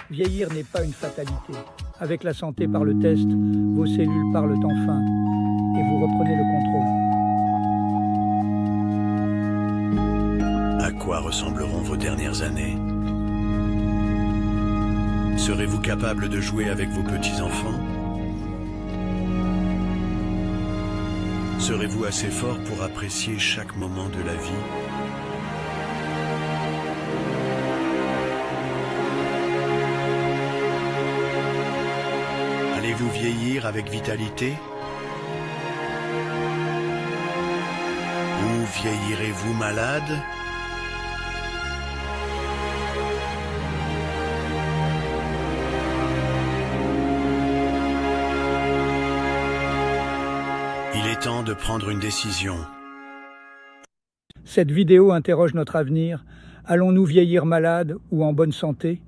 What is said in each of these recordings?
Vieillir n'est pas une fatalité. Avec la santé par le test, vos cellules parlent enfin et vous reprenez le contrôle. À quoi ressembleront vos dernières années? Serez-vous capable de jouer avec vos petits-enfants? Serez-vous assez fort pour apprécier chaque moment de la vie? Allez-vous vieillir avec vitalité? Ou vieillirez-vous malade? Il est temps de prendre une décision. Cette vidéo interroge notre avenir. Allons-nous vieillir malade ou en bonne santé?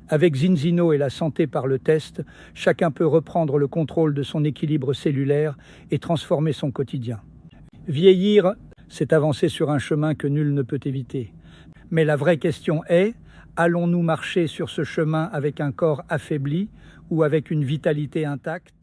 Avec Zinzino et la santé par le test, chacun peut reprendre le contrôle de son équilibre cellulaire et transformer son quotidien. Vieillir, c'est avancer sur un chemin que nul ne peut éviter. Mais la vraie question est, allons-nous marcher sur ce chemin avec un corps affaibli ou avec une vitalité intacte?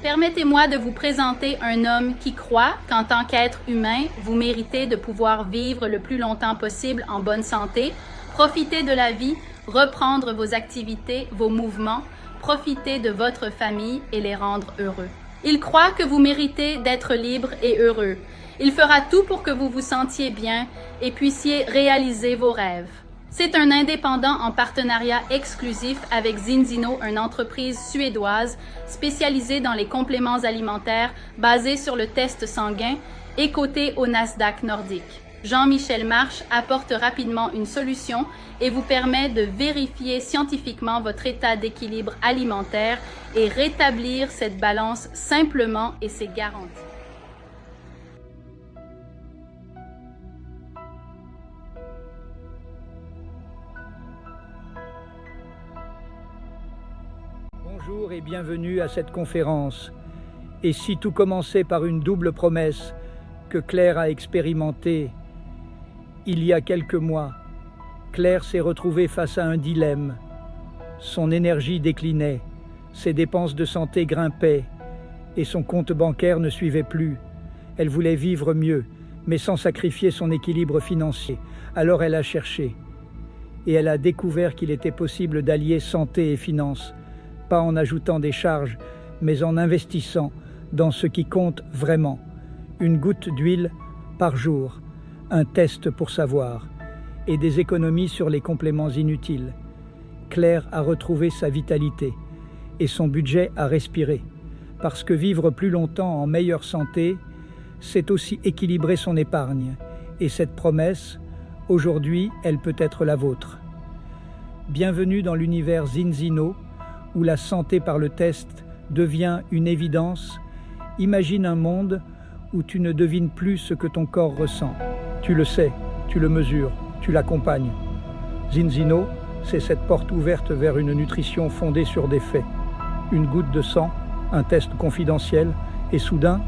Permettez-moi de vous présenter un homme qui croit qu'en tant qu'être humain, vous méritez de pouvoir vivre le plus longtemps possible en bonne santé, profiter de la vie, reprendre vos activités, vos mouvements, profiter de votre famille et les rendre heureux. Il croit que vous méritez d'être libre et heureux. Il fera tout pour que vous vous sentiez bien et puissiez réaliser vos rêves. C'est un indépendant en partenariat exclusif avec Zinzino, une entreprise suédoise spécialisée dans les compléments alimentaires basée sur le test sanguin et cotée au Nasdaq nordique. Jean-Michel Marche apporte rapidement une solution et vous permet de vérifier scientifiquement votre état d'équilibre alimentaire et rétablir cette balance simplement et c'est garanti. Bonjour et bienvenue à cette conférence. Et si tout commençait par une double promesse que Claire a expérimentée il y a quelques mois, Claire s'est retrouvée face à un dilemme. Son énergie déclinait, ses dépenses de santé grimpaient et son compte bancaire ne suivait plus. Elle voulait vivre mieux, mais sans sacrifier son équilibre financier. Alors elle a cherché et elle a découvert qu'il était possible d'allier santé et finances. Pas en ajoutant des charges, mais en investissant dans ce qui compte vraiment. Une goutte d'huile par jour, un test pour savoir, et des économies sur les compléments inutiles. Claire a retrouvé sa vitalité et son budget a respiré. Parce que vivre plus longtemps en meilleure santé, c'est aussi équilibrer son épargne. Et cette promesse, aujourd'hui, elle peut être la vôtre. Bienvenue dans l'univers Zinzino, où la santé par le test devient une évidence. Imagine un monde où tu ne devines plus ce que ton corps ressent. Tu le sais, tu le mesures, tu l'accompagnes. Zinzino, c'est cette porte ouverte vers une nutrition fondée sur des faits. Une goutte de sang, un test confidentiel, et soudain,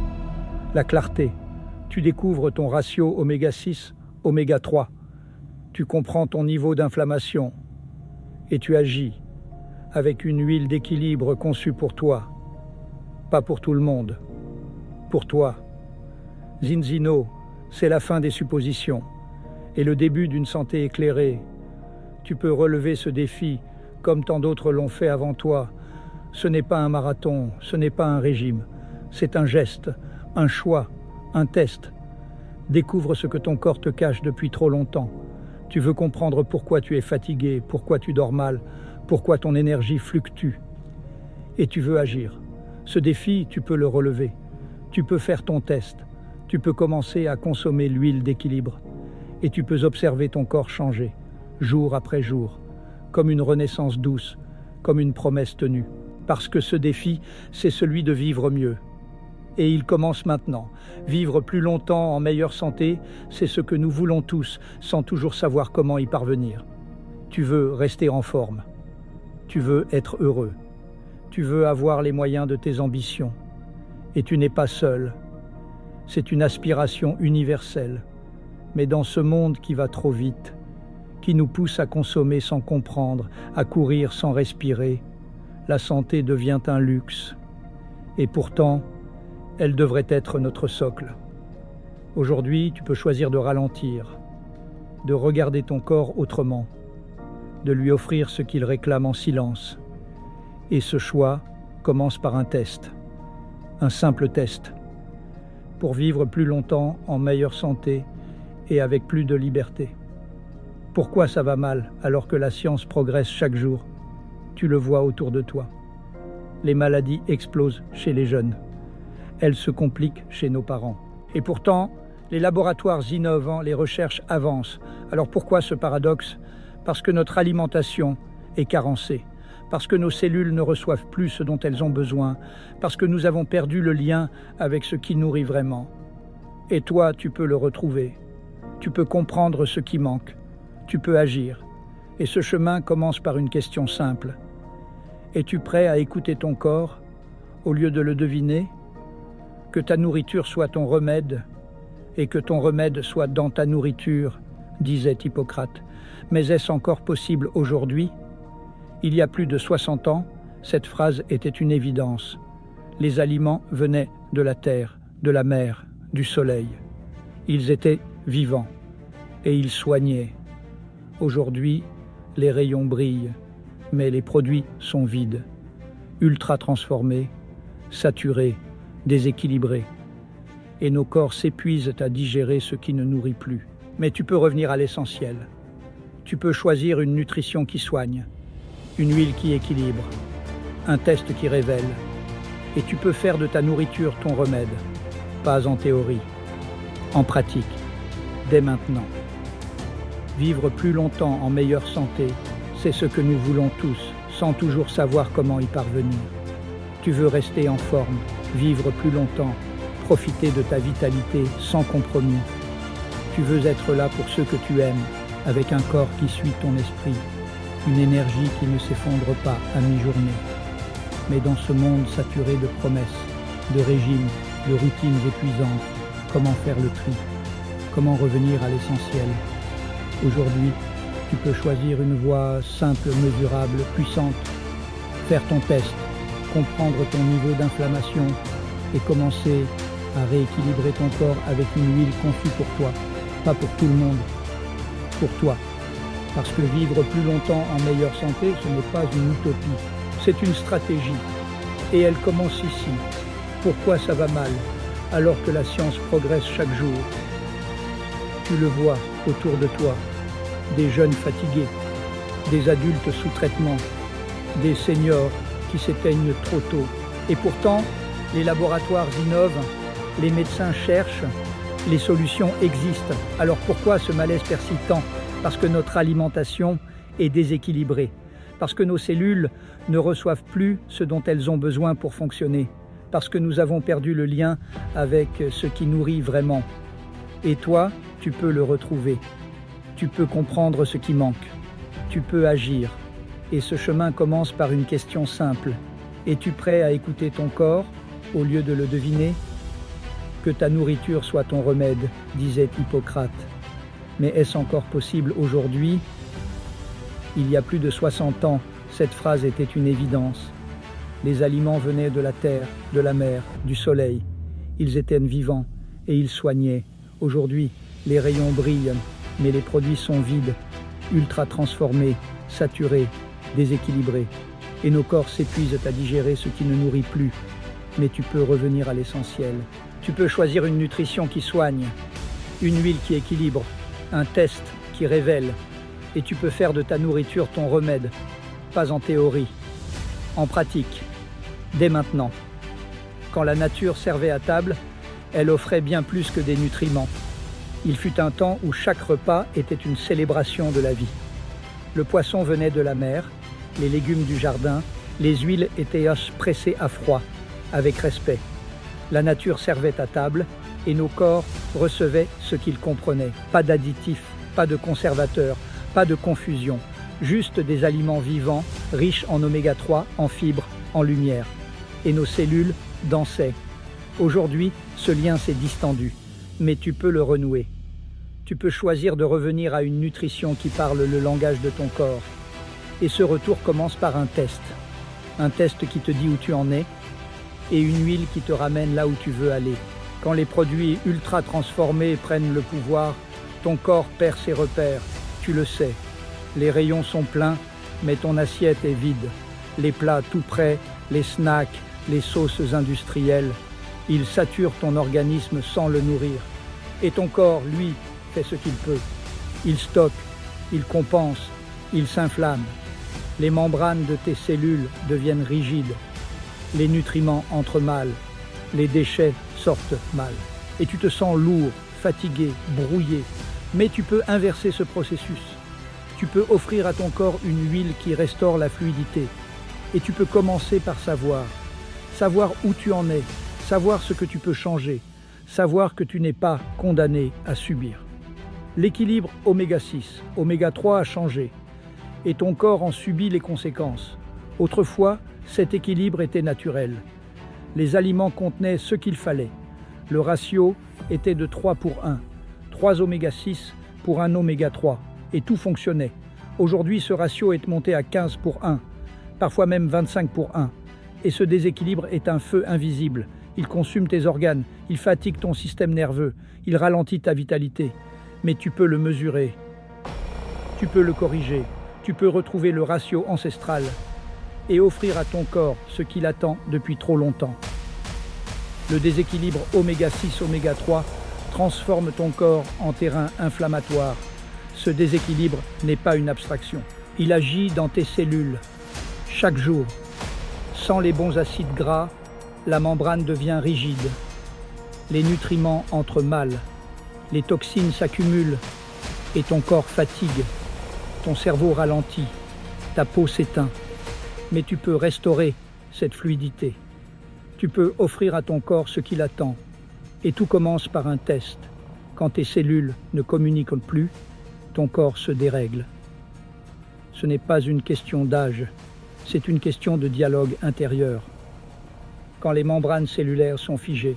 la clarté. Tu découvres ton ratio oméga 6, oméga 3. Tu comprends ton niveau d'inflammation et tu agis avec une huile d'équilibre conçue pour toi, pas pour tout le monde, pour toi. Zinzino, c'est la fin des suppositions et le début d'une santé éclairée. Tu peux relever ce défi comme tant d'autres l'ont fait avant toi. Ce n'est pas un marathon, ce n'est pas un régime, c'est un geste, un choix, un test. Découvre ce que ton corps te cache depuis trop longtemps. Tu veux comprendre pourquoi tu es fatigué, pourquoi tu dors mal, pourquoi ton énergie fluctue. Et tu veux agir. Ce défi, tu peux le relever. Tu peux faire ton test. Tu peux commencer à consommer l'huile d'équilibre. Et tu peux observer ton corps changer, jour après jour, comme une renaissance douce, comme une promesse tenue. Parce que ce défi, c'est celui de vivre mieux. Et il commence maintenant. Vivre plus longtemps en meilleure santé, c'est ce que nous voulons tous, sans toujours savoir comment y parvenir. Tu veux rester en forme. Tu veux être heureux. Tu veux avoir les moyens de tes ambitions. Et tu n'es pas seul. C'est une aspiration universelle. Mais dans ce monde qui va trop vite, qui nous pousse à consommer sans comprendre, à courir sans respirer, la santé devient un luxe. Et pourtant, elle devrait être notre socle. Aujourd'hui, tu peux choisir de ralentir, de regarder ton corps autrement, de lui offrir ce qu'il réclame en silence. Et ce choix commence par un test, un simple test, pour vivre plus longtemps en meilleure santé et avec plus de liberté. Pourquoi ça va mal alors que la science progresse chaque jour? Tu le vois autour de toi. Les maladies explosent chez les jeunes. Elles se compliquent chez nos parents. Et pourtant, les laboratoires innovent, les recherches avancent. Alors pourquoi ce paradoxe? Parce que notre alimentation est carencée, parce que nos cellules ne reçoivent plus ce dont elles ont besoin, parce que nous avons perdu le lien avec ce qui nourrit vraiment. Et toi, tu peux le retrouver. Tu peux comprendre ce qui manque. Tu peux agir. Et ce chemin commence par une question simple. Es-tu prêt à écouter ton corps au lieu de le deviner? Que ta nourriture soit ton remède et que ton remède soit dans ta nourriture, disait Hippocrate. Mais est-ce encore possible aujourd'hui? Il y a plus de 60 ans, cette phrase était une évidence. Les aliments venaient de la terre, de la mer, du soleil. Ils étaient vivants et ils soignaient. Aujourd'hui, les rayons brillent, mais les produits sont vides, ultra transformés, saturés, déséquilibrés. Et nos corps s'épuisent à digérer ce qui ne nourrit plus. Mais tu peux revenir à l'essentiel. Tu peux choisir une nutrition qui soigne, une huile qui équilibre, un test qui révèle. Et tu peux faire de ta nourriture ton remède, pas en théorie, en pratique, dès maintenant. Vivre plus longtemps en meilleure santé, c'est ce que nous voulons tous, sans toujours savoir comment y parvenir. Tu veux rester en forme, vivre plus longtemps, profiter de ta vitalité sans compromis. Tu veux être là pour ceux que tu aimes, avec un corps qui suit ton esprit, une énergie qui ne s'effondre pas à mi-journée. Mais dans ce monde saturé de promesses, de régimes, de routines épuisantes, comment faire le tri? Comment revenir à l'essentiel? Aujourd'hui, tu peux choisir une voie simple, mesurable, puissante. Faire ton test, comprendre ton niveau d'inflammation et commencer à rééquilibrer ton corps avec une huile conçue pour toi, pas pour tout le monde, pour toi. Parce que vivre plus longtemps en meilleure santé, ce n'est pas une utopie, c'est une stratégie. Et elle commence ici. Pourquoi ça va mal, alors que la science progresse chaque jour? Tu le vois autour de toi, des jeunes fatigués, des adultes sous traitement, des seniors qui s'éteignent trop tôt. Et pourtant, les laboratoires innovent, les médecins cherchent, les solutions existent. Alors pourquoi ce malaise persiste tant? Parce que notre alimentation est déséquilibrée, parce que nos cellules ne reçoivent plus ce dont elles ont besoin pour fonctionner, parce que nous avons perdu le lien avec ce qui nourrit vraiment. Et toi, tu peux le retrouver. Tu peux comprendre ce qui manque. Tu peux agir. Et ce chemin commence par une question simple. Es-tu prêt à écouter ton corps au lieu de le deviner? Que ta nourriture soit ton remède, disait Hippocrate. Mais est-ce encore possible aujourd'hui? Il y a plus de 60 ans, cette phrase était une évidence. Les aliments venaient de la terre, de la mer, du soleil. Ils étaient vivants et ils soignaient. Aujourd'hui, les rayons brillent, mais les produits sont vides, ultra transformés, saturés, déséquilibrés. Et nos corps s'épuisent à digérer ce qui ne nourrit plus. Mais tu peux revenir à l'essentiel. Tu peux choisir une nutrition qui soigne, une huile qui équilibre, un test qui révèle. Et tu peux faire de ta nourriture ton remède, pas en théorie, en pratique, dès maintenant. Quand la nature servait à table, elle offrait bien plus que des nutriments. Il fut un temps où chaque repas était une célébration de la vie. Le poisson venait de la mer, les légumes du jardin, les huiles étaient pressées à froid, avec respect. La nature servait à table et nos corps recevaient ce qu'ils comprenaient. Pas d'additifs, pas de conservateurs, pas de confusion. Juste des aliments vivants, riches en oméga 3, en fibres, en lumière. Et nos cellules dansaient. Aujourd'hui, ce lien s'est distendu, mais tu peux le renouer. Tu peux choisir de revenir à une nutrition qui parle le langage de ton corps. Et ce retour commence par un test. Un test qui te dit où tu en es et une huile qui te ramène là où tu veux aller. Quand les produits ultra transformés prennent le pouvoir, ton corps perd ses repères, tu le sais. Les rayons sont pleins, mais ton assiette est vide. Les plats tout prêts, les snacks, les sauces industrielles, ils saturent ton organisme sans le nourrir. Et ton corps, lui, fait ce qu'il peut. Il stocke, il compense, il s'inflamme. Les membranes de tes cellules deviennent rigides. Les nutriments entrent mal. Les déchets sortent mal. Et tu te sens lourd, fatigué, brouillé. Mais tu peux inverser ce processus. Tu peux offrir à ton corps une huile qui restaure la fluidité. Et tu peux commencer par savoir où tu en es, savoir ce que tu peux changer, savoir que tu n'es pas condamné à subir. L'équilibre oméga 6, oméga 3 a changé, et ton corps en subit les conséquences. Autrefois, cet équilibre était naturel. Les aliments contenaient ce qu'il fallait. Le ratio était de 3 pour 1, 3 oméga 6 pour 1 oméga 3, et tout fonctionnait. Aujourd'hui, ce ratio est monté à 15 pour 1, parfois même 25 pour 1. Et ce déséquilibre est un feu invisible. Il consume tes organes, il fatigue ton système nerveux, il ralentit ta vitalité. Mais tu peux le mesurer, tu peux le corriger, tu peux retrouver le ratio ancestral et offrir à ton corps ce qu'il attend depuis trop longtemps. Le déséquilibre oméga 6, oméga 3 transforme ton corps en terrain inflammatoire. Ce déséquilibre n'est pas une abstraction. Il agit dans tes cellules, chaque jour. Sans les bons acides gras, la membrane devient rigide. Les nutriments entrent mal. Les toxines s'accumulent et ton corps fatigue. Ton cerveau ralentit. Ta peau s'éteint. Mais tu peux restaurer cette fluidité. Tu peux offrir à ton corps ce qu'il attend. Et tout commence par un test. Quand tes cellules ne communiquent plus, ton corps se dérègle. Ce n'est pas une question d'âge. C'est une question de dialogue intérieur. Quand les membranes cellulaires sont figées,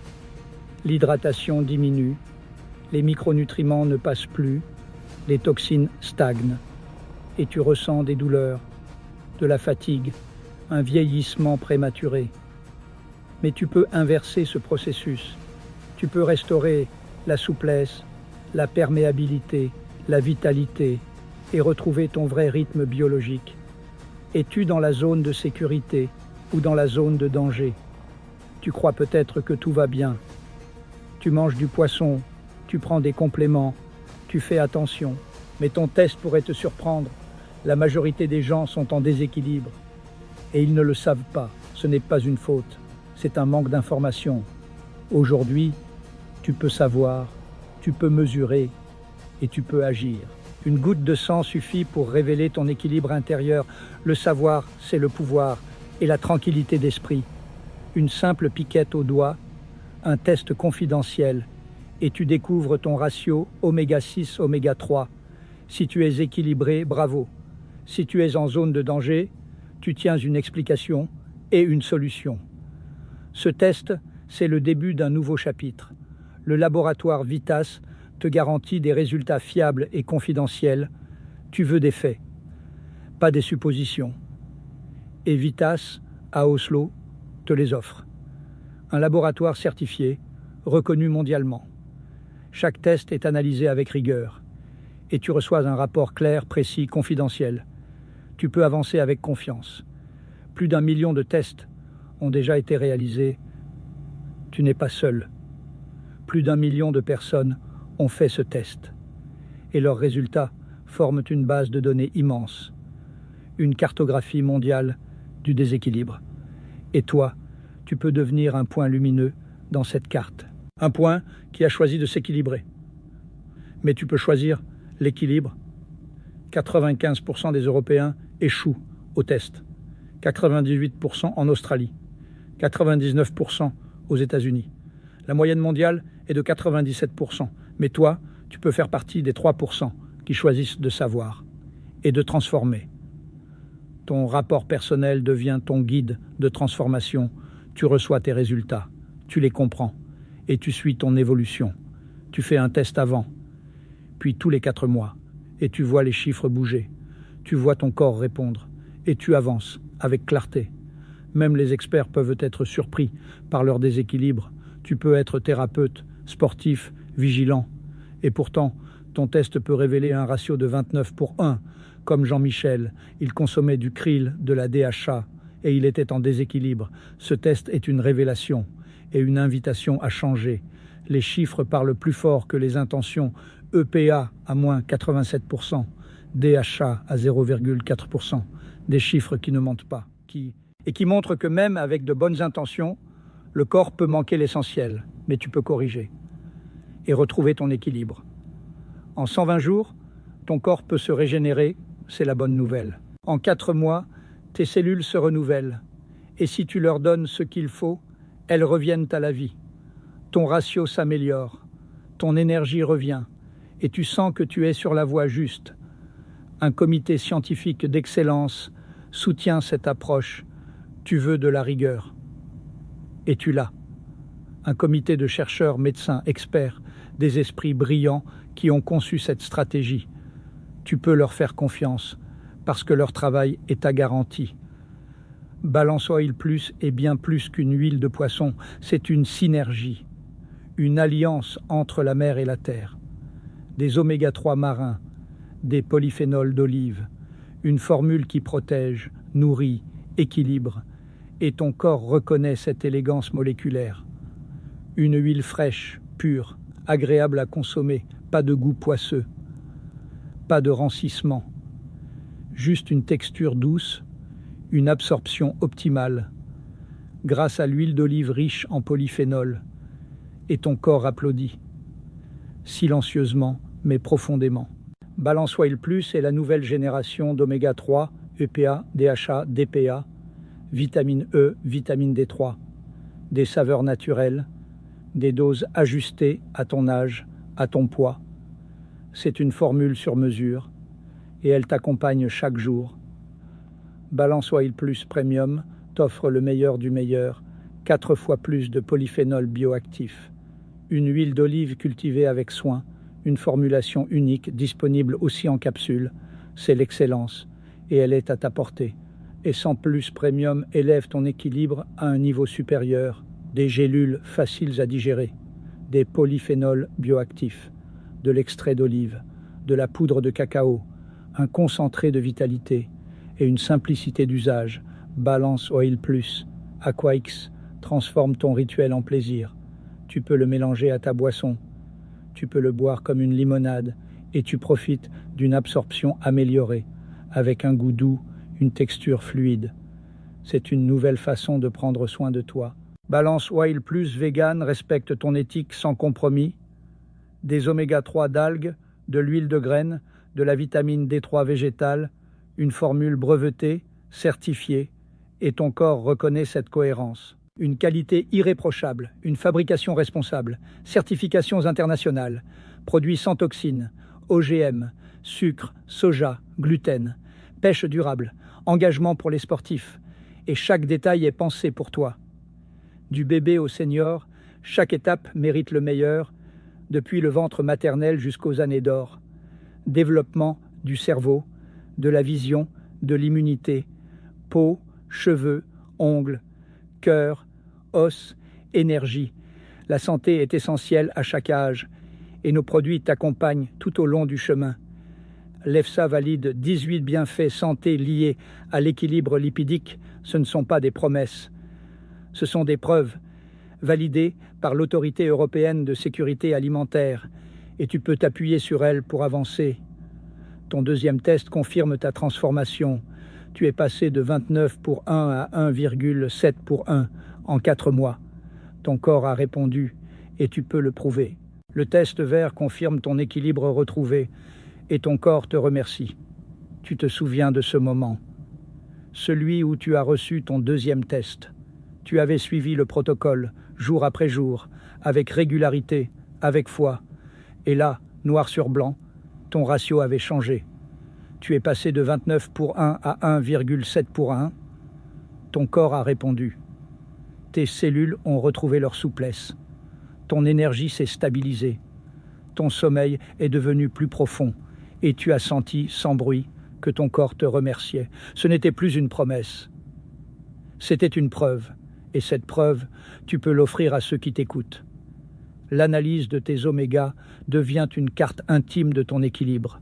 l'hydratation diminue, les micronutriments ne passent plus, les toxines stagnent et tu ressens des douleurs, de la fatigue, un vieillissement prématuré. Mais tu peux inverser ce processus. Tu peux restaurer la souplesse, la perméabilité, la vitalité et retrouver ton vrai rythme biologique. Es-tu dans la zone de sécurité ou dans la zone de danger? Tu crois peut-être que tout va bien. Tu manges du poisson, tu prends des compléments, tu fais attention. Mais ton test pourrait te surprendre. La majorité des gens sont en déséquilibre. Et ils ne le savent pas. Ce n'est pas une faute. C'est un manque d'information. Aujourd'hui, tu peux savoir, tu peux mesurer et tu peux agir. Une goutte de sang suffit pour révéler ton équilibre intérieur. Le savoir, c'est le pouvoir et la tranquillité d'esprit. Une simple piquette au doigt, un test confidentiel, et tu découvres ton ratio oméga 6, oméga 3. Si tu es équilibré, bravo. Si tu es en zone de danger, tu tiens une explication et une solution. Ce test, c'est le début d'un nouveau chapitre. Le laboratoire Vitas te garantit des résultats fiables et confidentiels. Tu veux des faits, pas des suppositions. Et Vitas, à Oslo, te les offre. Un laboratoire certifié, reconnu mondialement. Chaque test est analysé avec rigueur. Et tu reçois un rapport clair, précis, confidentiel. Tu peux avancer avec confiance. Plus d'1 million de tests ont déjà été réalisés. Tu n'es pas seul. Plus d'1 million de personnes ont fait ce test. Et leurs résultats forment une base de données immense. Une cartographie mondiale du déséquilibre. Et toi, tu peux devenir un point lumineux dans cette carte. Un point qui a choisi de s'équilibrer. Mais tu peux choisir l'équilibre. 95% des Européens échouent au test. 98% en Australie. 99% aux États-Unis. La moyenne mondiale est de 97%. Mais toi, tu peux faire partie des 3% qui choisissent de savoir et de transformer. Ton rapport personnel devient ton guide de transformation. Tu reçois tes résultats, tu les comprends et tu suis ton évolution. Tu fais un test avant, puis tous les 4 mois, et tu vois les chiffres bouger. Tu vois ton corps répondre et tu avances avec clarté. Même les experts peuvent être surpris par leur déséquilibre. Tu peux être thérapeute, sportif, vigilant. Et pourtant, ton test peut révéler un ratio de 29:1. Comme Jean-Michel, il consommait du krill, de la DHA, et il était en déséquilibre. Ce test est une révélation et une invitation à changer. Les chiffres parlent plus fort que les intentions. EPA à moins 87%, DHA à 0,4%. Des chiffres qui ne mentent pas, et qui montrent que même avec de bonnes intentions, le corps peut manquer l'essentiel, mais tu peux corriger et retrouver ton équilibre. En 120 jours, ton corps peut se régénérer, c'est la bonne nouvelle. En 4 mois, tes cellules se renouvellent, et si tu leur donnes ce qu'il faut, elles reviennent à la vie. Ton ratio s'améliore, ton énergie revient, et tu sens que tu es sur la voie juste. Un comité scientifique d'excellence soutient cette approche. Tu veux de la rigueur, et tu l'as. Un comité de chercheurs, médecins, experts, des esprits brillants qui ont conçu cette stratégie. Tu peux leur faire confiance parce que leur travail est ta garantie. Balance Oil Plus est bien plus qu'une huile de poisson, c'est une synergie, une alliance entre la mer et la terre. Des oméga 3 marins, des polyphénols d'olive, une formule qui protège, nourrit, équilibre, et ton corps reconnaît cette élégance moléculaire. Une huile fraîche, pure, agréable à consommer, pas de goût poisseux, pas de rancissement, juste une texture douce, une absorption optimale, grâce à l'huile d'olive riche en polyphénol, et ton corps applaudit, silencieusement mais profondément. Balance Oil Plus est la nouvelle génération d'oméga 3, EPA, DHA, DPA, vitamine E, vitamine D3, des saveurs naturelles, des doses ajustées à ton âge, à ton poids. C'est une formule sur mesure et elle t'accompagne chaque jour. Balance Oil Plus Premium t'offre le meilleur du meilleur, 4 fois plus de polyphénol bioactif. Une huile d'olive cultivée avec soin, une formulation unique disponible aussi en capsule. C'est l'excellence et elle est à ta portée. Et sans plus Premium élève ton équilibre à un niveau supérieur. Des gélules faciles à digérer, des polyphénols bioactifs, de l'extrait d'olive, de la poudre de cacao, un concentré de vitalité et une simplicité d'usage. Balance Oil Plus, AquaX, transforme ton rituel en plaisir. Tu peux le mélanger à ta boisson, tu peux le boire comme une limonade et tu profites d'une absorption améliorée, avec un goût doux, une texture fluide. C'est une nouvelle façon de prendre soin de toi. Balance Oil Plus vegan respecte ton éthique sans compromis. Des oméga 3 d'algues, de l'huile de graines, de la vitamine D3 végétale, une formule brevetée, certifiée, et ton corps reconnaît cette cohérence. Une qualité irréprochable, une fabrication responsable, certifications internationales, produits sans toxines, OGM, sucre, soja, gluten, pêche durable, engagement pour les sportifs, et chaque détail est pensé pour toi. Du bébé au senior, chaque étape mérite le meilleur, depuis le ventre maternel jusqu'aux années d'or. Développement du cerveau, de la vision, de l'immunité, peau, cheveux, ongles, cœur, os, énergie. La santé est essentielle à chaque âge et nos produits t'accompagnent tout au long du chemin. L'EFSA valide 18 bienfaits santé liés à l'équilibre lipidique. Ce ne sont pas des promesses. Ce sont des preuves validées par l'Autorité européenne de sécurité alimentaire et tu peux t'appuyer sur elles pour avancer. Ton deuxième test confirme ta transformation. Tu es passé de 29:1 à 1,7:1 en 4 mois. Ton corps a répondu et tu peux le prouver. Le test vert confirme ton équilibre retrouvé et ton corps te remercie. Tu te souviens de ce moment, celui où tu as reçu ton deuxième test. Tu avais suivi le protocole, jour après jour, avec régularité, avec foi. Et là, noir sur blanc, ton ratio avait changé. Tu es passé de 29:1 à 1,7:1. Ton corps a répondu. Tes cellules ont retrouvé leur souplesse. Ton énergie s'est stabilisée. Ton sommeil est devenu plus profond et tu as senti, sans bruit, que ton corps te remerciait. Ce n'était plus une promesse. C'était une preuve. Et cette preuve, tu peux l'offrir à ceux qui t'écoutent. L'analyse de tes omégas devient une carte intime de ton équilibre.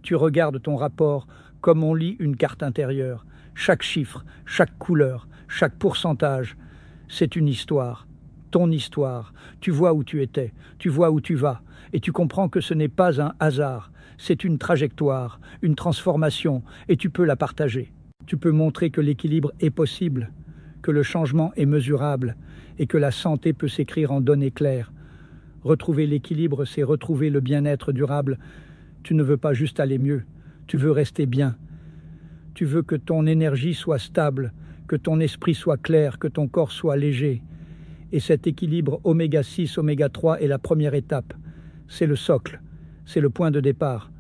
Tu regardes ton rapport comme on lit une carte intérieure. Chaque chiffre, chaque couleur, chaque pourcentage, c'est une histoire. Ton histoire. Tu vois où tu étais, tu vois où tu vas, et tu comprends que ce n'est pas un hasard, c'est une trajectoire, une transformation, et tu peux la partager. Tu peux montrer que l'équilibre est possible, que le changement est mesurable, et que la santé peut s'écrire en données claires. Retrouver l'équilibre, c'est retrouver le bien-être durable. Tu ne veux pas juste aller mieux, tu veux rester bien. Tu veux que ton énergie soit stable, que ton esprit soit clair, que ton corps soit léger. Et cet équilibre oméga 6, oméga 3 est la première étape. C'est le socle, c'est le point de départ.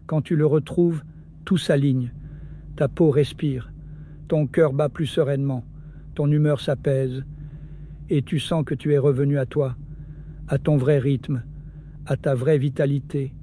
Quand tu le retrouves, tout s'aligne. Ta peau respire, ton cœur bat plus sereinement, ton humeur s'apaise, et tu sens que tu es revenu à toi, à ton vrai rythme, à ta vraie vitalité.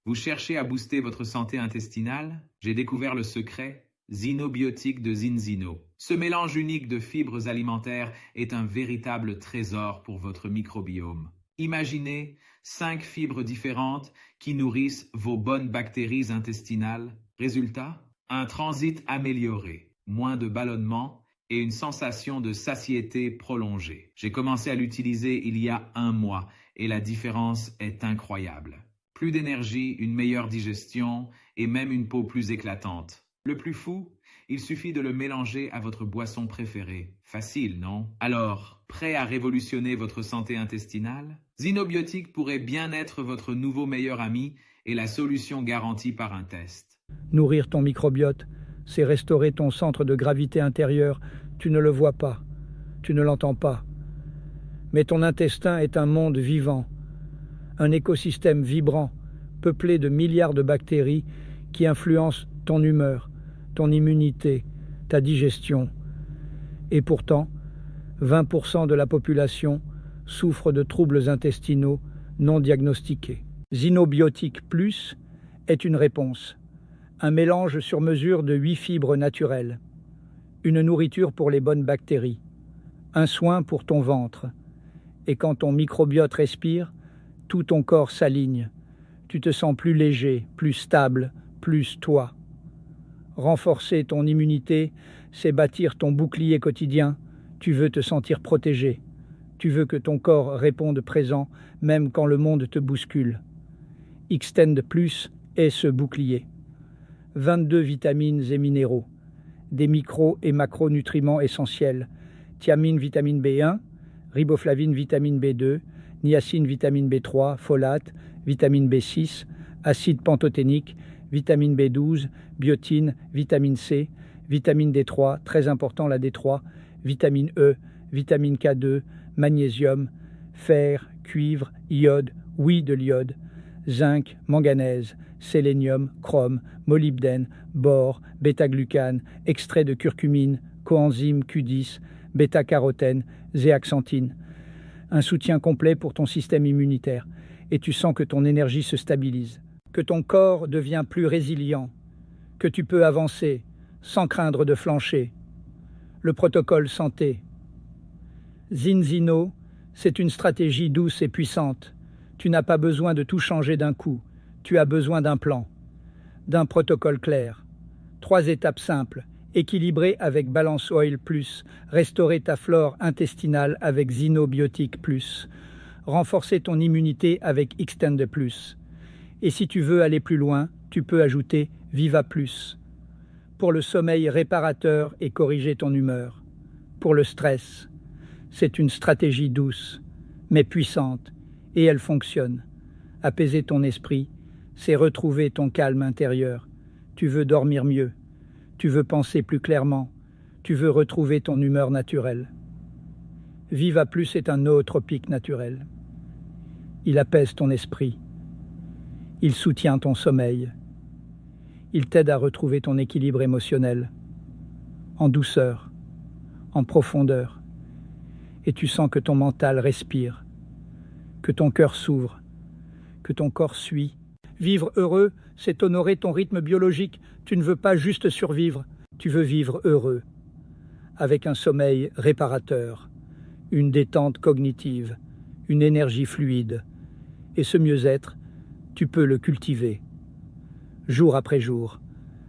Vous cherchez à booster votre santé intestinale? J'ai découvert le secret Zinobiotique de ZinZino. Ce mélange unique de fibres alimentaires est un véritable trésor pour votre microbiome. Imaginez 5 fibres différentes qui nourrissent vos bonnes bactéries intestinales. Résultat, un transit amélioré, moins de ballonnement et une sensation de satiété prolongée. J'ai commencé à l'utiliser il y a 1 mois et la différence est incroyable. Plus d'énergie, une meilleure digestion et même une peau plus éclatante. Le plus fou, il suffit de le mélanger à votre boisson préférée. Facile, non? Alors, prêt à révolutionner votre santé intestinale? Zinobiotique pourrait bien être votre nouveau meilleur ami et la solution garantie par un test. Nourrir ton microbiote, c'est restaurer ton centre de gravité intérieur. Tu ne le vois pas, tu ne l'entends pas. Mais ton intestin est un monde vivant, un écosystème vibrant, peuplé de milliards de bactéries qui influencent ton humeur, ton immunité, ta digestion. Et pourtant, 20% de la population souffre de troubles intestinaux non diagnostiqués. Zinobiotique Plus est une réponse. Un mélange sur mesure de 8 fibres naturelles. Une nourriture pour les bonnes bactéries. Un soin pour ton ventre. Et quand ton microbiote respire, tout ton corps s'aligne. Tu te sens plus léger, plus stable, plus toi. Renforcer ton immunité, c'est bâtir ton bouclier quotidien. Tu veux te sentir protégé. Tu veux que ton corps réponde présent, même quand le monde te bouscule. Xtend Plus est ce bouclier. 22 vitamines et minéraux. Des micro- et macronutriments essentiels. Thiamine, vitamine B1, riboflavine, vitamine B2, niacine, vitamine B3, folate, vitamine B6, acide pantothénique, vitamine B12, biotine, vitamine C, vitamine D3, très important la D3, vitamine E, vitamine K2, magnésium, fer, cuivre, iode, oui de l'iode, zinc, manganèse, sélénium, chrome, molybdène, bore, bêta-glucane, extrait de curcumine, coenzyme Q10, bêta-carotène, zéaxanthine. Un soutien complet pour ton système immunitaire et tu sens que ton énergie se stabilise, que ton corps devient plus résilient, que tu peux avancer sans craindre de flancher. Le protocole santé. ZinZino, c'est une stratégie douce et puissante. Tu n'as pas besoin de tout changer d'un coup. Tu as besoin d'un plan, d'un protocole clair. 3 étapes simples, équilibrées avec Balance Oil Plus, restaurer ta flore intestinale avec Zinobiotique Plus, renforcer ton immunité avec Xtend Plus. Et si tu veux aller plus loin, tu peux ajouter Viva Plus, pour le sommeil réparateur et corriger ton humeur. Pour le stress, c'est une stratégie douce, mais puissante, et elle fonctionne. Apaiser ton esprit, c'est retrouver ton calme intérieur. Tu veux dormir mieux, tu veux penser plus clairement, tu veux retrouver ton humeur naturelle. Viva Plus est un nootropique naturel. Il apaise ton esprit. Il soutient ton sommeil. Il t'aide à retrouver ton équilibre émotionnel, en douceur, en profondeur. Et tu sens que ton mental respire, que ton cœur s'ouvre, que ton corps suit. Vivre heureux, c'est honorer ton rythme biologique. Tu ne veux pas juste survivre, tu veux vivre heureux, avec un sommeil réparateur, une détente cognitive, une énergie fluide. Et ce mieux-être, tu peux le cultiver, jour après jour,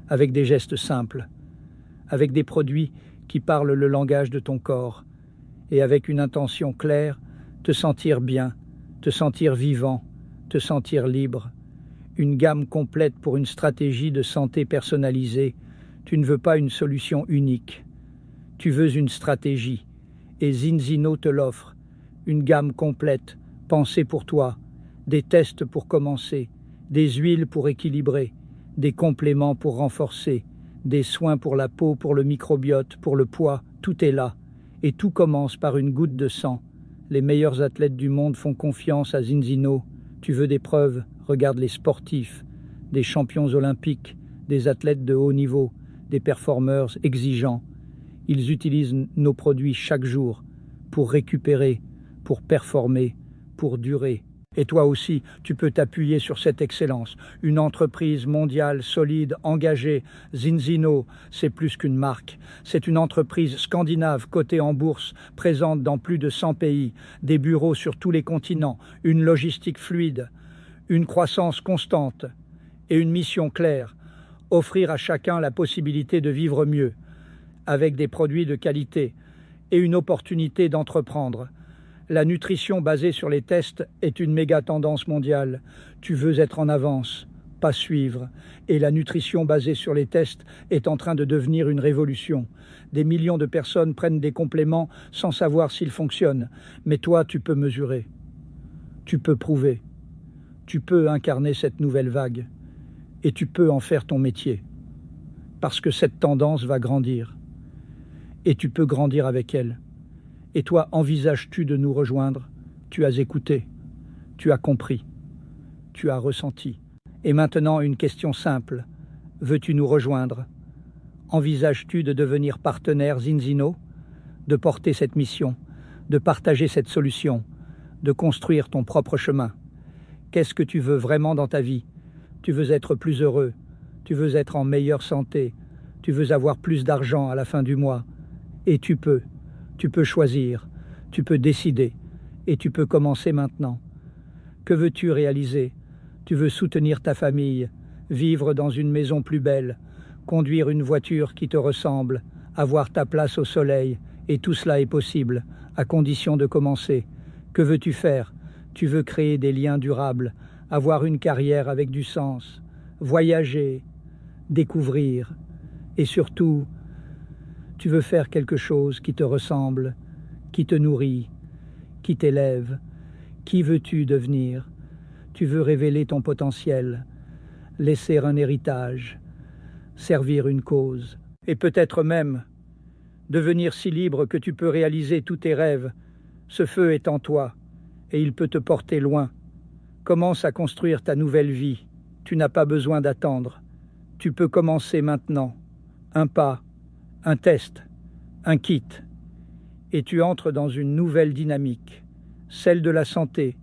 avec des gestes simples, avec des produits qui parlent le langage de ton corps, et avec une intention claire, te sentir bien, te sentir vivant, te sentir libre. Une gamme complète pour une stratégie de santé personnalisée. Tu ne veux pas une solution unique. Tu veux une stratégie, et ZinZino te l'offre. Une gamme complète, pensée pour toi, des tests pour commencer, des huiles pour équilibrer, des compléments pour renforcer, des soins pour la peau, pour le microbiote, pour le poids, tout est là. Et tout commence par une goutte de sang. Les meilleurs athlètes du monde font confiance à ZinZino. Tu veux des preuves? Regarde les sportifs, des champions olympiques, des athlètes de haut niveau, des performeurs exigeants. Ils utilisent nos produits chaque jour pour récupérer, pour performer, pour durer. Et toi aussi, tu peux t'appuyer sur cette excellence. Une entreprise mondiale, solide, engagée. ZinZino, c'est plus qu'une marque. C'est une entreprise scandinave cotée en bourse, présente dans plus de 100 pays, des bureaux sur tous les continents, une logistique fluide, une croissance constante et une mission claire. Offrir à chacun la possibilité de vivre mieux, avec des produits de qualité et une opportunité d'entreprendre. La nutrition basée sur les tests est une méga tendance mondiale. Tu veux être en avance, pas suivre. Et la nutrition basée sur les tests est en train de devenir une révolution. Des millions de personnes prennent des compléments sans savoir s'ils fonctionnent. Mais toi, tu peux mesurer. Tu peux prouver. Tu peux incarner cette nouvelle vague. Et tu peux en faire ton métier. Parce que cette tendance va grandir. Et tu peux grandir avec elle. Et toi, envisages-tu de nous rejoindre? Tu as écouté, tu as compris, tu as ressenti. Et maintenant, une question simple. Veux-tu nous rejoindre? Envisages-tu de devenir partenaire ZinZino? De porter cette mission, de partager cette solution, de construire ton propre chemin? Qu'est-ce que tu veux vraiment dans ta vie? Tu veux être plus heureux, tu veux être en meilleure santé, tu veux avoir plus d'argent à la fin du mois. Et tu peux choisir, tu peux décider, et tu peux commencer maintenant. Que veux-tu réaliser? Tu veux soutenir ta famille, vivre dans une maison plus belle, conduire une voiture qui te ressemble, avoir ta place au soleil, et tout cela est possible, à condition de commencer. Que veux-tu faire? Tu veux créer des liens durables, avoir une carrière avec du sens, voyager, découvrir, et surtout, tu veux faire quelque chose qui te ressemble, qui te nourrit, qui t'élève. Qui veux-tu devenir? Tu veux révéler ton potentiel, laisser un héritage, servir une cause, et peut-être même devenir si libre que tu peux réaliser tous tes rêves. Ce feu est en toi, et il peut te porter loin. Commence à construire ta nouvelle vie. Tu n'as pas besoin d'attendre. Tu peux commencer maintenant. Un pas, un test, un kit, et tu entres dans une nouvelle dynamique, celle de la santé,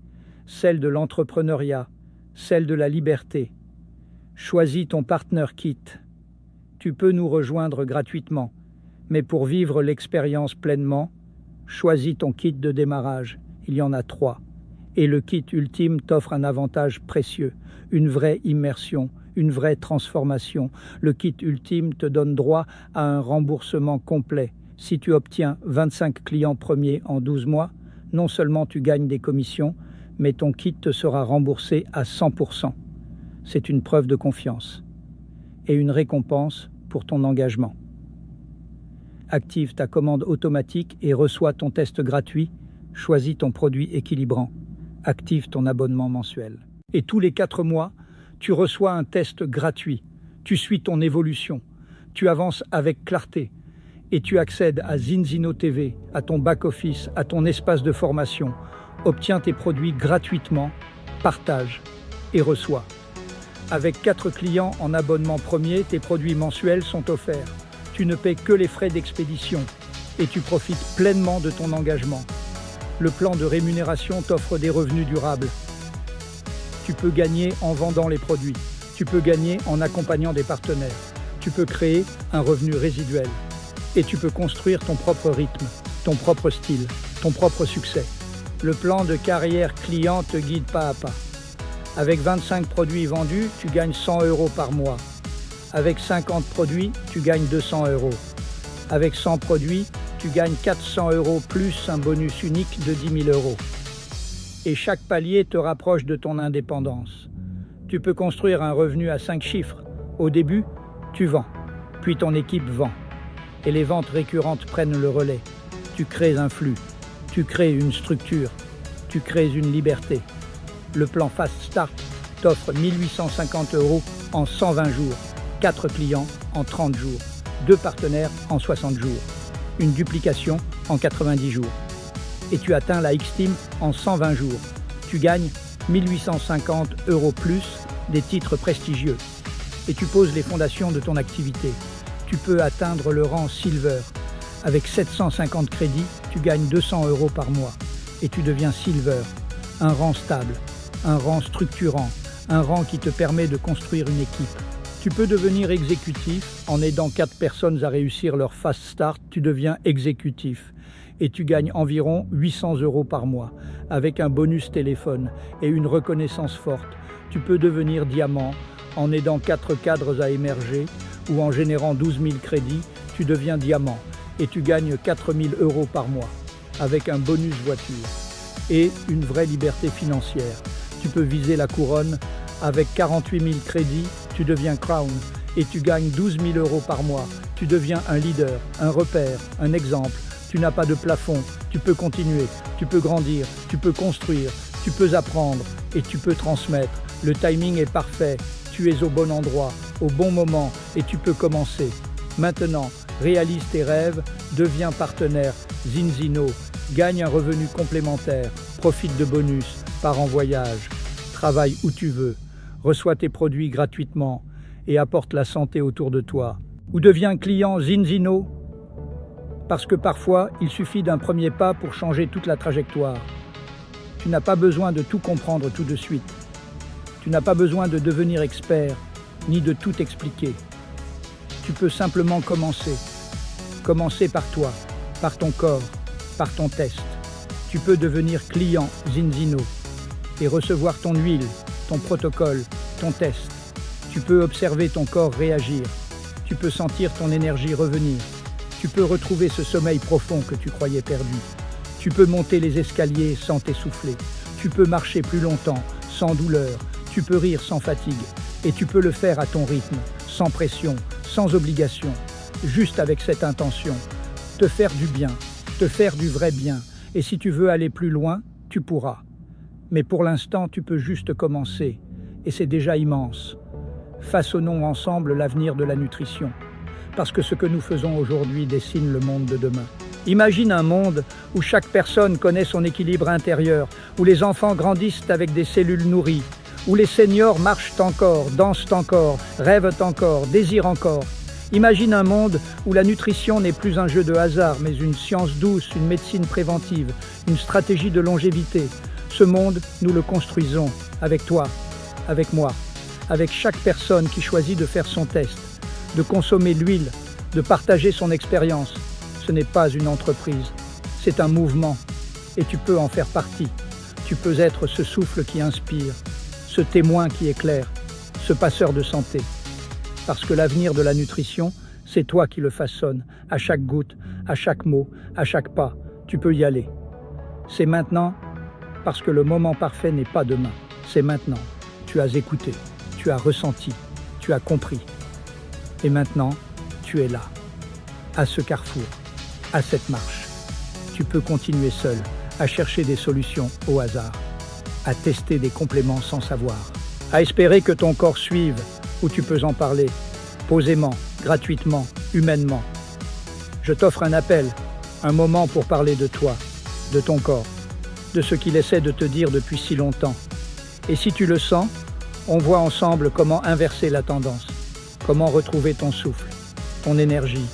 celle de l'entrepreneuriat, celle de la liberté. Choisis ton partner kit. Tu peux nous rejoindre gratuitement, mais pour vivre l'expérience pleinement, choisis ton kit de démarrage. Il y en a 3. Et le kit ultime t'offre un avantage précieux, une vraie immersion, une vraie transformation. Le kit ultime te donne droit à un remboursement complet. Si tu obtiens 25 clients premiers en 12 mois, non seulement tu gagnes des commissions, mais ton kit te sera remboursé à 100%. C'est une preuve de confiance et une récompense pour ton engagement. Active ta commande automatique et reçois ton test gratuit. Choisis ton produit équilibrant. Active ton abonnement mensuel. Et tous les 4 mois, tu reçois un test gratuit. Tu suis ton évolution. Tu avances avec clarté. Et tu accèdes à ZinZino TV, à ton back-office, à ton espace de formation. Obtiens tes produits gratuitement, partage et reçois. Avec 4 clients en abonnement premier, tes produits mensuels sont offerts. Tu ne paies que les frais d'expédition et tu profites pleinement de ton engagement. Le plan de rémunération t'offre des revenus durables. Tu peux gagner en vendant les produits. Tu peux gagner en accompagnant des partenaires. Tu peux créer un revenu résiduel. Et tu peux construire ton propre rythme, ton propre style, ton propre succès. Le plan de carrière client te guide pas à pas. Avec 25 produits vendus, tu gagnes 100 € par mois. Avec 50 produits, tu gagnes 200 €. Avec 100 produits, tu gagnes 400 € plus un bonus unique de 10 000 €. Et chaque palier te rapproche de ton indépendance. Tu peux construire un revenu à 5 chiffres. Au début, tu vends, puis ton équipe vend. Et les ventes récurrentes prennent le relais. Tu crées un flux, tu crées une structure, tu crées une liberté. Le plan Fast Start t'offre 1 850 € en 120 jours, 4 clients en 30 jours, 2 partenaires en 60 jours, une duplication en 90 jours. Et tu atteins la X-Team en 120 jours. Tu gagnes 1 850 € plus des titres prestigieux. Et tu poses les fondations de ton activité. Tu peux atteindre le rang Silver. Avec 750 crédits, tu gagnes 200 € par mois. Et tu deviens Silver, un rang stable, un rang structurant, un rang qui te permet de construire une équipe. Tu peux devenir exécutif en aidant 4 personnes à réussir leur Fast Start. Tu deviens exécutif et tu gagnes environ 800 € par mois avec un bonus téléphone et une reconnaissance forte. Tu peux devenir diamant en aidant 4 cadres à émerger ou en générant 12 000 crédits. Tu deviens diamant et tu gagnes 4 000 € par mois avec un bonus voiture et une vraie liberté financière. Tu peux viser la couronne avec 48 000 crédits. Tu deviens Crown et tu gagnes 12 000 € par mois. Tu deviens un leader, un repère, un exemple. Tu n'as pas de plafond. Tu peux continuer, tu peux grandir, tu peux construire, tu peux apprendre et tu peux transmettre. Le timing est parfait. Tu es au bon endroit, au bon moment et tu peux commencer. Maintenant, réalise tes rêves, deviens partenaire ZinZino, gagne un revenu complémentaire, profite de bonus, pars en voyage, travaille où tu veux, reçois tes produits gratuitement et apporte la santé autour de toi. Ou deviens client ZinZino, parce que parfois, il suffit d'un premier pas pour changer toute la trajectoire. Tu n'as pas besoin de tout comprendre tout de suite. Tu n'as pas besoin de devenir expert, ni de tout expliquer. Tu peux simplement commencer. Commencer par toi, par ton corps, par ton test. Tu peux devenir client ZinZino et recevoir ton huile, ton protocole, ton test. Tu peux observer ton corps réagir. Tu peux sentir ton énergie revenir. Tu peux retrouver ce sommeil profond que tu croyais perdu. Tu peux monter les escaliers sans t'essouffler. Tu peux marcher plus longtemps, sans douleur. Tu peux rire sans fatigue. Et tu peux le faire à ton rythme, sans pression, sans obligation, juste avec cette intention. Te faire du bien, te faire du vrai bien. Et si tu veux aller plus loin, tu pourras. Mais pour l'instant, tu peux juste commencer. Et c'est déjà immense. Façonnons ensemble l'avenir de la nutrition. Parce que ce que nous faisons aujourd'hui dessine le monde de demain. Imagine un monde où chaque personne connaît son équilibre intérieur, où les enfants grandissent avec des cellules nourries, où les seniors marchent encore, dansent encore, rêvent encore, désirent encore. Imagine un monde où la nutrition n'est plus un jeu de hasard, mais une science douce, une médecine préventive, une stratégie de longévité. Ce monde, nous le construisons avec toi, avec moi, avec chaque personne qui choisit de faire son test, de consommer l'huile, de partager son expérience. Ce n'est pas une entreprise, c'est un mouvement et tu peux en faire partie. Tu peux être ce souffle qui inspire, ce témoin qui éclaire, ce passeur de santé. Parce que l'avenir de la nutrition, c'est toi qui le façonnes, à chaque goutte, à chaque mot, à chaque pas. Tu peux y aller. C'est maintenant, parce que le moment parfait n'est pas demain. C'est maintenant. Tu as écouté, tu as ressenti, tu as compris. Et maintenant, tu es là, à ce carrefour. à cette marche. Tu peux continuer seul, à chercher des solutions au hasard, à tester des compléments sans savoir, à espérer que ton corps suive, où tu peux en parler, posément, gratuitement, humainement. Je t'offre un appel, un moment pour parler de toi, de ton corps, de ce qu'il essaie de te dire depuis si longtemps. Et si tu le sens, on voit ensemble comment inverser la tendance, comment retrouver ton souffle, ton énergie,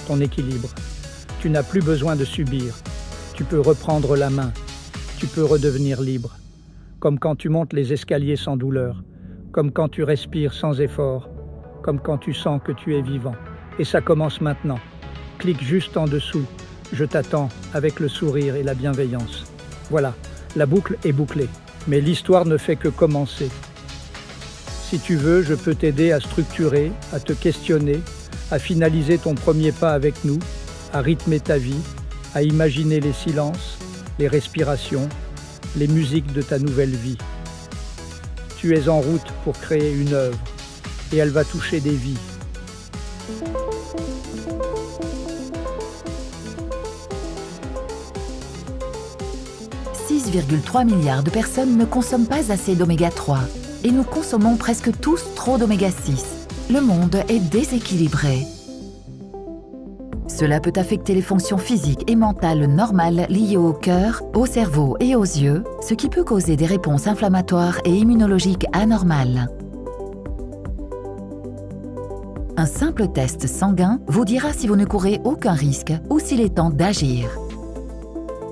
ton équilibre. Tu n'as plus besoin de subir, tu peux reprendre la main, tu peux redevenir libre. Comme quand tu montes les escaliers sans douleur, comme quand tu respires sans effort, comme quand tu sens que tu es vivant. Et ça commence maintenant. Clique juste en dessous. Je t'attends avec le sourire et la bienveillance. Voilà, la boucle est bouclée, mais l'histoire ne fait que commencer. Si tu veux, je peux t'aider à structurer, à te questionner, à finaliser ton premier pas avec nous, à rythmer ta vie, à imaginer les silences, les respirations, les musiques de ta nouvelle vie. Tu es en route pour créer une œuvre, et elle va toucher des vies. « 6,3 milliards de personnes ne consomment pas assez d'oméga 3 et nous consommons presque tous trop d'oméga 6. Le monde est déséquilibré. Cela peut affecter les fonctions physiques et mentales normales liées au cœur, au cerveau et aux yeux, ce qui peut causer des réponses inflammatoires et immunologiques anormales. Un simple test sanguin vous dira si vous ne courez aucun risque ou s'il est temps d'agir.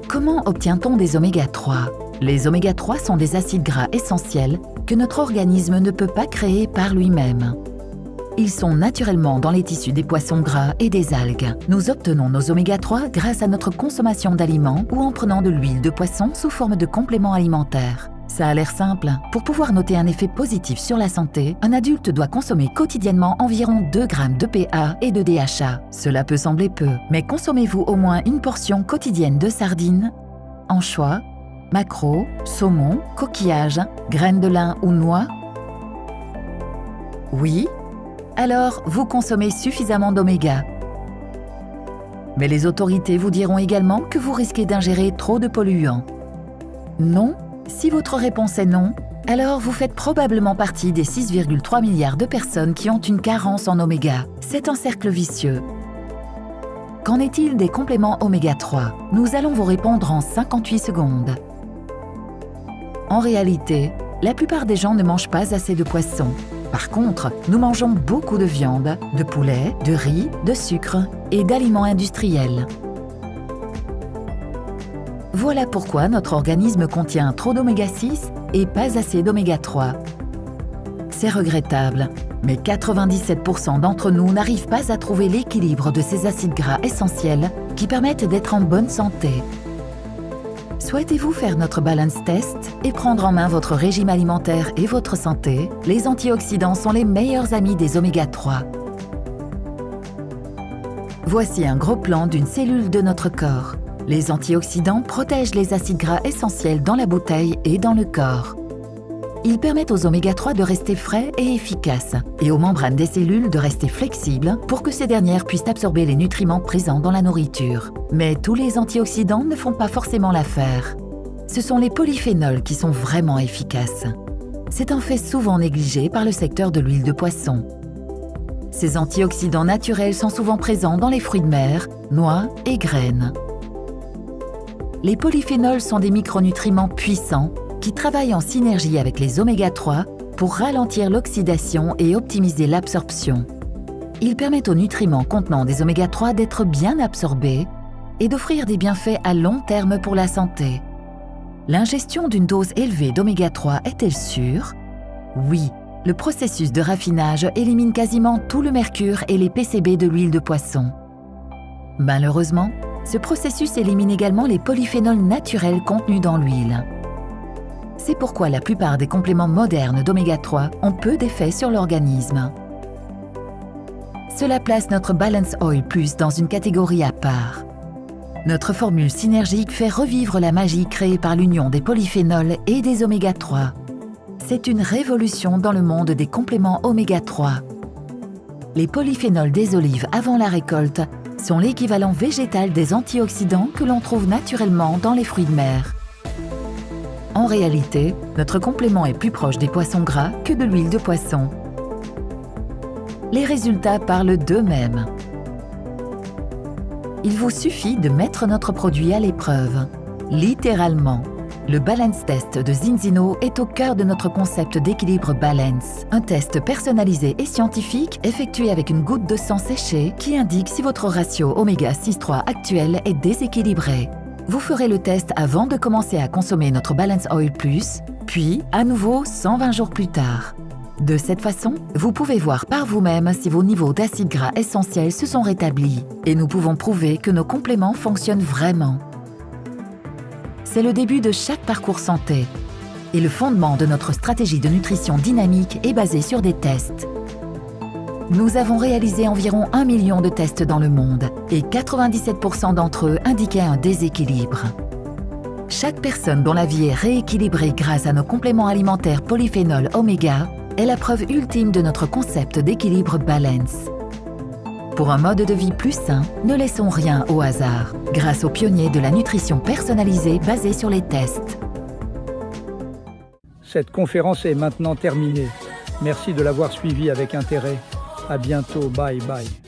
Comment obtient-on des oméga 3 ? Les oméga 3 sont des acides gras essentiels que notre organisme ne peut pas créer par lui-même. Ils sont naturellement dans les tissus des poissons gras et des algues. Nous obtenons nos oméga 3 grâce à notre consommation d'aliments ou en prenant de l'huile de poisson sous forme de complément alimentaire. Ça a l'air simple. Pour pouvoir noter un effet positif sur la santé, un adulte doit consommer quotidiennement environ 2 grammes de PA et de DHA. Cela peut sembler peu, mais consommez-vous au moins une portion quotidienne de sardines, anchois, maquereaux, saumon, coquillages, graines de lin ou noix? Oui? Alors, vous consommez suffisamment d'oméga. Mais les autorités vous diront également que vous risquez d'ingérer trop de polluants. Non? Si votre réponse est non, alors vous faites probablement partie des 6,3 milliards de personnes qui ont une carence en oméga. C'est un cercle vicieux. Qu'en est-il des compléments oméga 3? Nous allons vous répondre en 58 secondes. En réalité, la plupart des gens ne mangent pas assez de poisson. Par contre, nous mangeons beaucoup de viande, de poulet, de riz, de sucre et d'aliments industriels. Voilà pourquoi notre organisme contient trop d'oméga 6 et pas assez d'oméga 3. C'est regrettable, mais 97% d'entre nous n'arrivent pas à trouver l'équilibre de ces acides gras essentiels qui permettent d'être en bonne santé. Souhaitez-vous faire notre balance test et prendre en main votre régime alimentaire et votre santé? Les antioxydants sont les meilleurs amis des oméga 3. Voici un gros plan d'une cellule de notre corps. Les antioxydants protègent les acides gras essentiels dans la bouteille et dans le corps. Ils permettent aux oméga 3 de rester frais et efficaces, et aux membranes des cellules de rester flexibles pour que ces dernières puissent absorber les nutriments présents dans la nourriture. Mais tous les antioxydants ne font pas forcément l'affaire. Ce sont les polyphénols qui sont vraiment efficaces. C'est un fait souvent négligé par le secteur de l'huile de poisson. Ces antioxydants naturels sont souvent présents dans les fruits de mer, noix et graines. Les polyphénols sont des micronutriments puissants qui travaillent en synergie avec les oméga 3 pour ralentir l'oxydation et optimiser l'absorption. Ils permettent aux nutriments contenant des oméga 3 d'être bien absorbés et d'offrir des bienfaits à long terme pour la santé. L'ingestion d'une dose élevée d'oméga 3 est-elle sûre? Oui, le processus de raffinage élimine quasiment tout le mercure et les PCB de l'huile de poisson. Malheureusement, ce processus élimine également les polyphénols naturels contenus dans l'huile. C'est pourquoi la plupart des compléments modernes d'oméga 3 ont peu d'effet sur l'organisme. Cela place notre Balance Oil Plus dans une catégorie à part. Notre formule synergique fait revivre la magie créée par l'union des polyphénols et des oméga 3. C'est une révolution dans le monde des compléments oméga 3. Les polyphénols des olives avant la récolte sont l'équivalent végétal des antioxydants que l'on trouve naturellement dans les fruits de mer. En réalité, notre complément est plus proche des poissons gras que de l'huile de poisson. Les résultats parlent d'eux-mêmes. Il vous suffit de mettre notre produit à l'épreuve, littéralement. Le Balance Test de Zinzino est au cœur de notre concept d'équilibre Balance, un test personnalisé et scientifique effectué avec une goutte de sang séchée qui indique si votre ratio oméga 6,3 actuel est déséquilibré. Vous ferez le test avant de commencer à consommer notre Balance Oil Plus, puis à nouveau 120 jours plus tard. De cette façon, vous pouvez voir par vous-même si vos niveaux d'acides gras essentiels se sont rétablis et nous pouvons prouver que nos compléments fonctionnent vraiment. C'est le début de chaque parcours santé et le fondement de notre stratégie de nutrition dynamique est basé sur des tests. Nous avons réalisé environ 1 million de tests dans le monde et 97% d'entre eux indiquaient un déséquilibre. Chaque personne dont la vie est rééquilibrée grâce à nos compléments alimentaires polyphénol oméga est la preuve ultime de notre concept d'équilibre Balance. Pour un mode de vie plus sain, ne laissons rien au hasard, grâce aux pionniers de la nutrition personnalisée basée sur les tests. Cette conférence est maintenant terminée. Merci de l'avoir suivie avec intérêt. À bientôt. Bye bye.